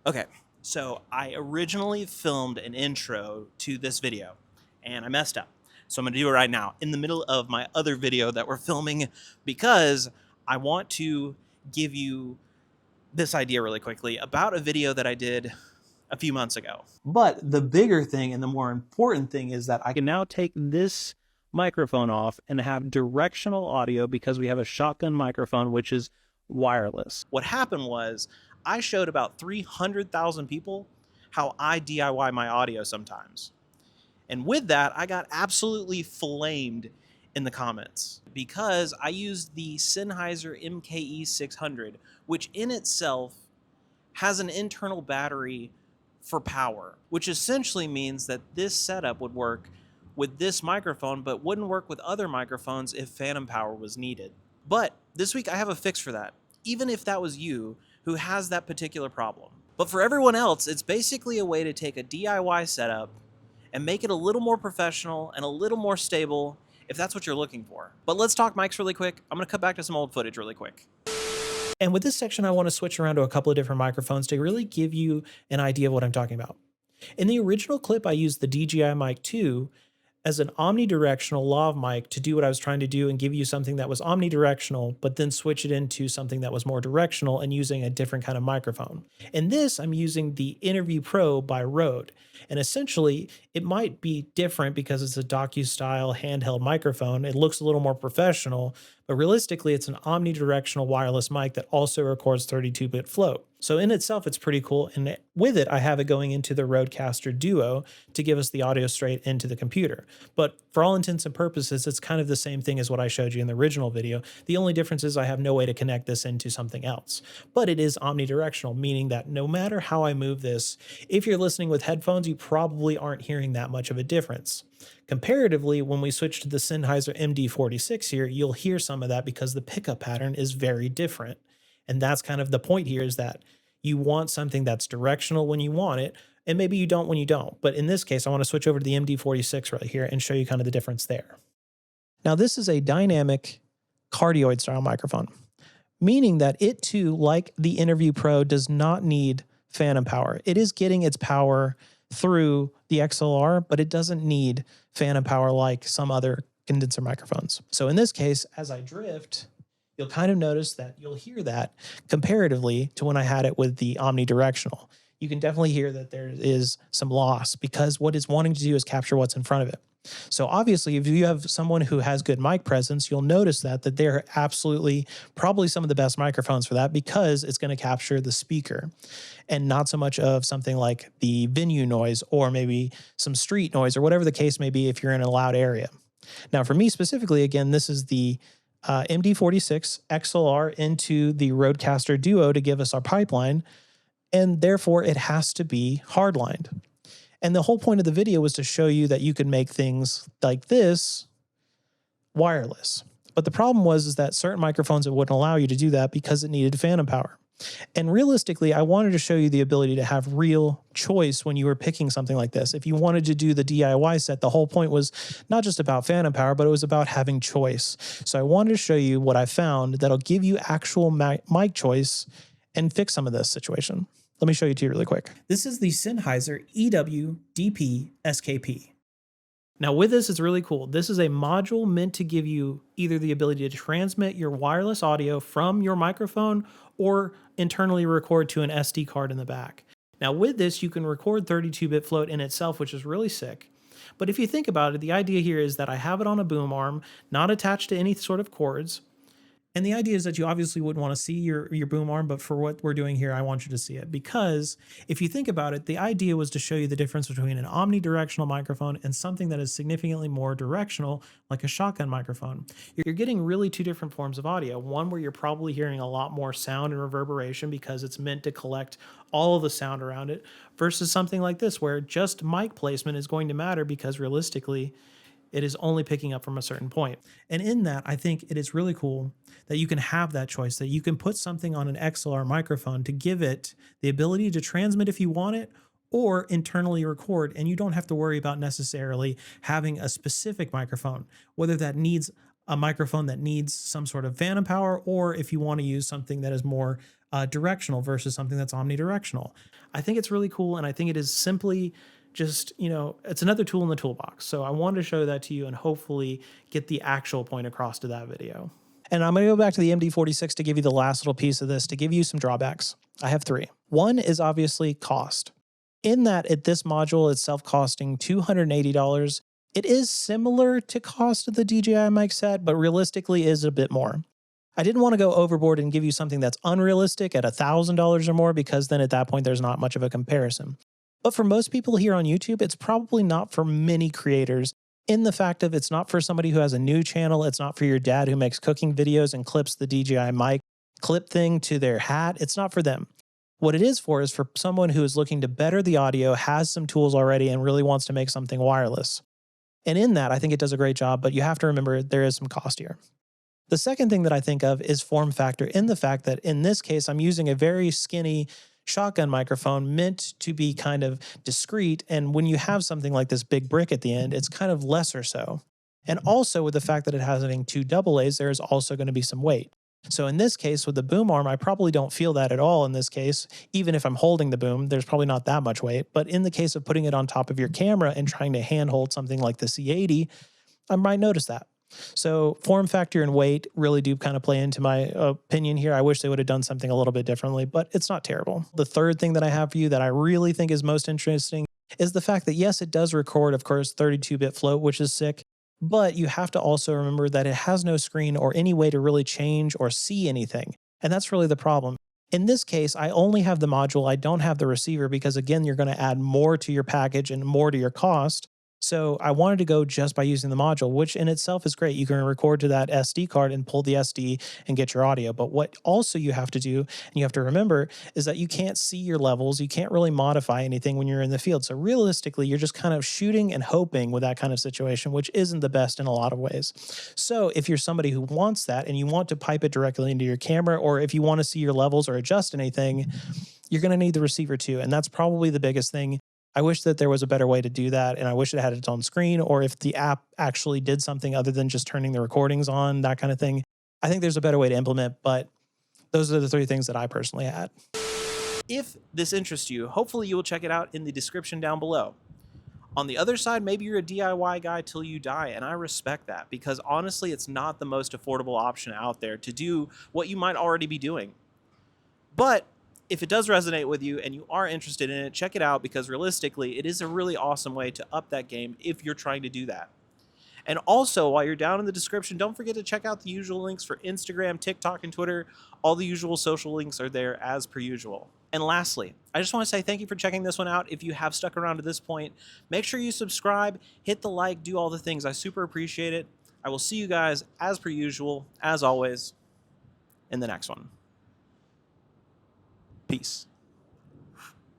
Okay, so I originally filmed an intro to this video and I messed up. So I'm gonna do it right now in the middle of my other video that we're filming because I want to give you this idea really quickly about a video that I did a few months ago. But the bigger thing and the more important thing is that I can now take this microphone off and have directional audio because we have a shotgun microphone, which is wireless. What happened was I showed about 300,000 people how I DIY my audio sometimes. And with that, I got absolutely flamed in the comments because I used the Sennheiser MKE600, which in itself has an internal battery for power, which essentially means that this setup would work with this microphone, but wouldn't work with other microphones if phantom power was needed. But this week I have a fix for that, even if that was you who has that particular problem. But for everyone else, it's basically a way to take a DIY setup and make it a little more professional and a little more stable if that's what you're looking for. But let's talk mics really quick. I'm gonna cut back to some old footage really quick. And with this section, I want to switch around to a couple of different microphones to really give you an idea of what I'm talking about. In the original clip, I used the DJI Mic 2 as an omnidirectional lav mic to do what I was trying to do and give you something that was omnidirectional, but then switch it into something that was more directional and using a different kind of microphone. In this, I'm using the Interview Pro by Rode. And essentially, it might be different because it's a docu-style handheld microphone. It looks a little more professional, but realistically, it's an omnidirectional wireless mic that also records 32-bit float. So in itself, it's pretty cool. And with it, I have it going into the Rodecaster Duo to give us the audio straight into the computer. But for all intents and purposes, it's kind of the same thing as what I showed you in the original video. The only difference is I have no way to connect this into something else. But it is omnidirectional, meaning that no matter how I move this, if you're listening with headphones, you probably aren't hearing that much of a difference. Comparatively, when we switch to the Sennheiser MD46 here, you'll hear some of that because the pickup pattern is very different. And that's kind of the point here, is that you want something that's directional when you want it, and maybe you don't when you don't. But in this case, I want to switch over to the MD46 right here and show you kind of the difference there. Now, this is a dynamic cardioid style microphone, meaning that it too, like the Interview Pro, does not need phantom power. It is getting its power through the XLR, but it doesn't need phantom power like some other condenser microphones. So in this case, as I drift, you'll kind of notice that you'll hear that comparatively to when I had it with the omnidirectional. You can definitely hear that there is some loss because what it's wanting to do is capture what's in front of it. So obviously, if you have someone who has good mic presence, you'll notice that they're absolutely probably some of the best microphones for that because it's going to capture the speaker and not so much of something like the venue noise or maybe some street noise or whatever the case may be if you're in a loud area. Now, for me specifically, again, this is the MD46 XLR into the Rodecaster Duo to give us our pipeline, and therefore it has to be hardlined. And the whole point of the video was to show you that you could make things like this wireless. But the problem was that certain microphones, it wouldn't allow you to do that because it needed phantom power. And realistically, I wanted to show you the ability to have real choice when you were picking something like this. If you wanted to do the DIY set, the whole point was not just about phantom power, but it was about having choice. So I wanted to show you what I found that'll give you actual mic choice and fix some of this situation. Let me show you to you really quick. This is the Sennheiser EW-DP SKP. Now with this, it's really cool. This is a module meant to give you either the ability to transmit your wireless audio from your microphone or internally record to an SD card in the back. Now with this, you can record 32-bit float in itself, which is really sick. But if you think about it, the idea here is that I have it on a boom arm, not attached to any sort of cords. And the idea is that you obviously wouldn't want to see your boom arm, but for what we're doing here, I want you to see it. Because if you think about it, the idea was to show you the difference between an omnidirectional microphone and something that is significantly more directional, like a shotgun microphone. You're getting really two different forms of audio. One where you're probably hearing a lot more sound and reverberation because it's meant to collect all of the sound around it, versus something like this where just mic placement is going to matter because realistically, it is only picking up from a certain point. And in that, I think it is really cool that you can have that choice, that you can put something on an XLR microphone to give it the ability to transmit if you want it, or internally record, and you don't have to worry about necessarily having a specific microphone, whether that needs a microphone that needs some sort of phantom power, or if you want to use something that is more directional versus something that's omnidirectional. I think it's really cool, and I think it is simply just, it's another tool in the toolbox. So I wanted to show that to you and hopefully get the actual point across to that video. And I'm going to go back to the MD46 to give you the last little piece of this, to give you some drawbacks. I have three. One is obviously cost. In that, this module itself costing $280, it is similar to cost of the DJI Mic set, but realistically is a bit more. I didn't want to go overboard and give you something that's unrealistic at $1,000 or more, because then at that point there's not much of a comparison. But for most people here on YouTube, it's probably not for many creators, in the fact of it's not for somebody who has a new channel. It's not for your dad who makes cooking videos and clips the DJI Mic clip thing to their hat. It's not for them. What it is for someone who is looking to better the audio, has some tools already, and really wants to make something wireless. And in that, I think it does a great job, but you have to remember there is some cost here. The second thing that I think of is form factor, in the fact that in this case, I'm using a very skinny shotgun microphone meant to be kind of discreet. And when you have something like this big brick at the end, it's kind of lesser so. And also with the fact that it has having two AA's, there is also going to be some weight. So in this case, with the boom arm, I probably don't feel that at all in this case. Even if I'm holding the boom, there's probably not that much weight. But in the case of putting it on top of your camera and trying to handhold something like the C80, I might notice that. So form factor and weight really do kind of play into my opinion here. I wish they would have done something a little bit differently, but it's not terrible. The third thing that I have for you that I really think is most interesting is the fact that, yes, it does record, of course, 32-bit float, which is sick, but you have to also remember that it has no screen or any way to really change or see anything. And that's really the problem. In this case, I only have the module. I don't have the receiver because, again, you're going to add more to your package and more to your cost. So I wanted to go just by using the module, which in itself is great. You can record to that SD card and pull the SD and get your audio. But what also you have to do, and you have to remember, is that you can't see your levels. You can't really modify anything when you're in the field. So realistically, you're just kind of shooting and hoping with that kind of situation, which isn't the best in a lot of ways. So if you're somebody who wants that and you want to pipe it directly into your camera, or if you want to see your levels or adjust anything, you're going to need the receiver too. And that's probably the biggest thing. I wish that there was a better way to do that, and I wish it had its own screen, or if the app actually did something other than just turning the recordings on, that kind of thing. I think there's a better way to implement, but those are the three things that I personally had. If this interests you, hopefully you will check it out in the description down below. On the other side, maybe you're a DIY guy till you die, and I respect that, because honestly, it's not the most affordable option out there to do what you might already be doing. But if it does resonate with you and you are interested in it, check it out, because realistically, it is a really awesome way to up that game if you're trying to do that. And also, while you're down in the description, don't forget to check out the usual links for Instagram, TikTok, and Twitter. All the usual social links are there as per usual. And lastly, I just want to say thank you for checking this one out. If you have stuck around to this point, make sure you subscribe, hit the like, do all the things. I super appreciate it. I will see you guys as per usual, as always, in the next one. Peace.